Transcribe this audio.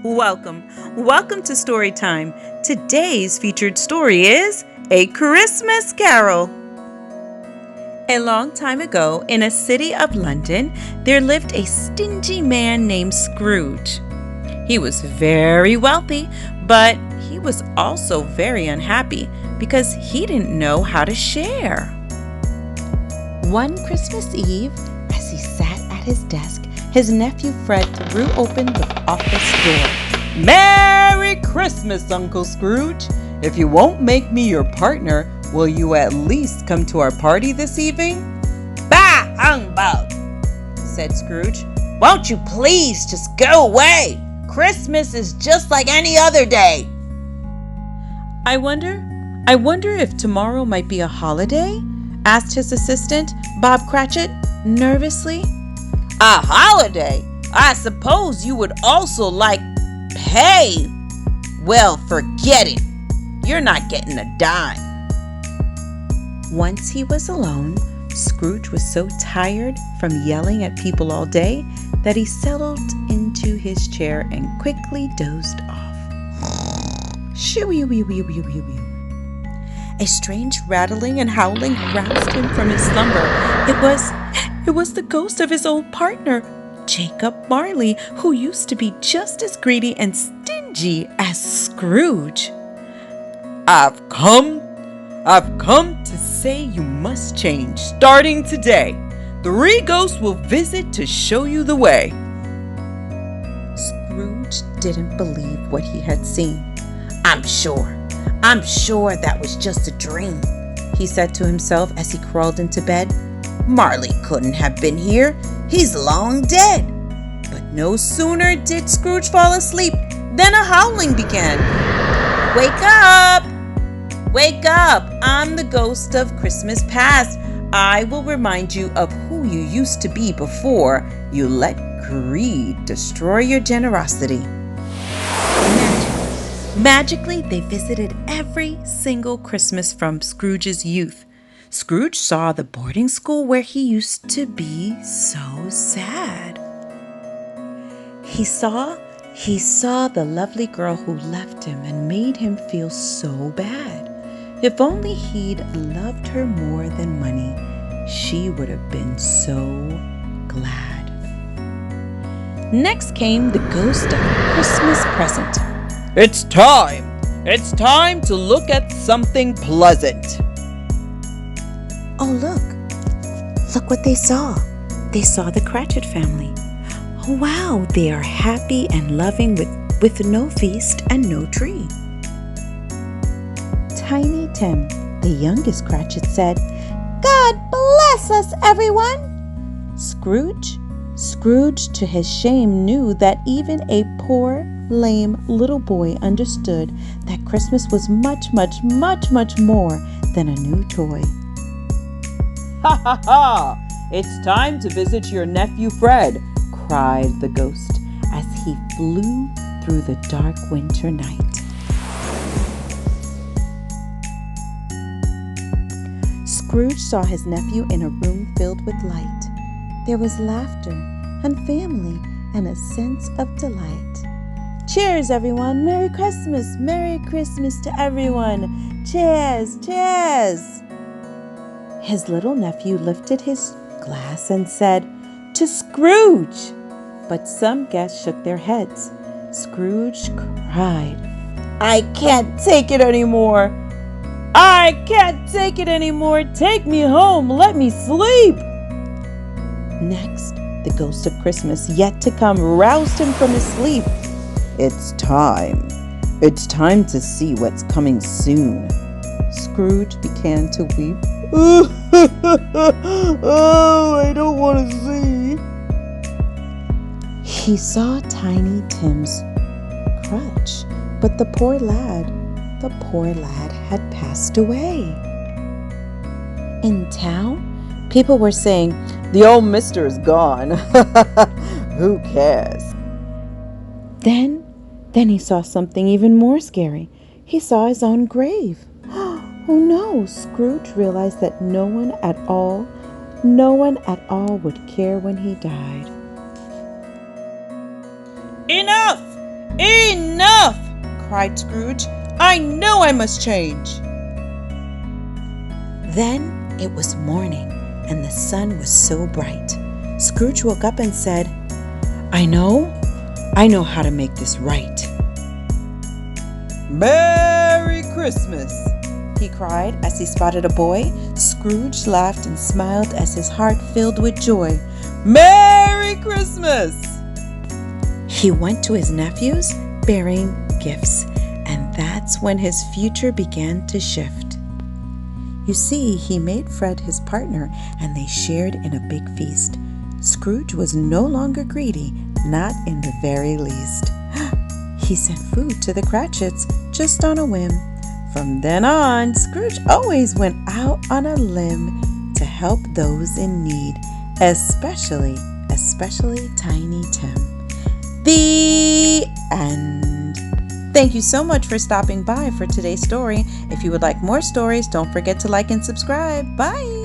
Welcome to Storytime. Today's featured story is A Christmas Carol. A long time ago, in a city of London, there lived a stingy man named Scrooge. He was very wealthy, but he was also very unhappy because he didn't know how to share. One Christmas Eve, as he sat at his desk, his nephew Fred threw open the office door. "Merry Christmas, Uncle Scrooge! If you won't make me your partner, will you at least come to our party this evening?" "Bah, humbug!" said Scrooge. "Won't you please just go away? Christmas is just like any other day." I wonder if tomorrow might be a holiday?" asked his assistant, Bob Cratchit, nervously. "A holiday? I suppose you would also like pay. Well, forget it. You're not getting a dime." Once he was alone, Scrooge was so tired from yelling at people all day that he settled into his chair and quickly dozed off. Shoo-wee-wee-wee-wee-wee-wee. A strange rattling and howling roused him from his slumber. It was the ghost of his old partner, Jacob Marley, who used to be just as greedy and stingy as Scrooge. I've come to say you must change, starting today. 3 ghosts will visit to show you the way." Scrooge didn't believe what he had seen. I'm sure that was just a dream," he said to himself as he crawled into bed. "Marley couldn't have been here. He's long dead." But no sooner did Scrooge fall asleep than a howling began. "Wake up! Wake up! I'm the ghost of Christmas past. I will remind you of who you used to be before you let greed destroy your generosity." Magically, they visited every single Christmas from Scrooge's youth. Scrooge saw the boarding school where he used to be so sad. He saw the lovely girl who left him and made him feel so bad. If only he'd loved her more than money, she would have been so glad. Next came the ghost of Christmas present. It's time to look at something pleasant." Oh, look what they saw. They saw the Cratchit family. Oh, wow, they are happy and loving with no feast and no tree. Tiny Tim, the youngest Cratchit, said, "God bless us, everyone." Scrooge, to his shame, knew that even a poor, lame little boy understood that Christmas was much, much, much, much more than a new toy. "Ha ha ha! It's time to visit your nephew Fred," cried the ghost as he flew through the dark winter night. Scrooge saw his nephew in a room filled with light. There was laughter and family and a sense of delight. "Cheers, everyone! Merry Christmas! Merry Christmas to everyone! Cheers! Cheers!" His little nephew lifted his glass and said, "To Scrooge!" But some guests shook their heads. Scrooge cried, "I can't take it anymore! I can't take it anymore! Take me home! Let me sleep!" Next, the ghost of Christmas yet to come roused him from his sleep. It's time to see what's coming soon." Scrooge began to weep. "Oh, I don't want to see." He saw Tiny Tim's crutch, but the poor lad had passed away. In town, people were saying, "The old mister is gone." Who cares? Then he saw something even more scary. He saw his own grave. Oh no! Scrooge realized that no one at all would care when he died. Enough! Enough! Cried Scrooge. I know I must change. Then it was morning, and the sun was so bright. Scrooge woke up and said, I know how to make this right. Merry Christmas, he cried as he spotted a boy. Scrooge laughed and smiled as his heart filled with joy. Merry Christmas! He went to his nephews bearing gifts, and that's when his future began to shift. You see, he made Fred his partner, and they shared in a big feast. Scrooge was no longer greedy, not in the very least. He sent food to the Cratchits just on a whim. From then on, Scrooge always went out on a limb to help those in need, especially Tiny Tim. The end. Thank you so much for stopping by for today's story. If you would like more stories, don't forget to like and subscribe. Bye!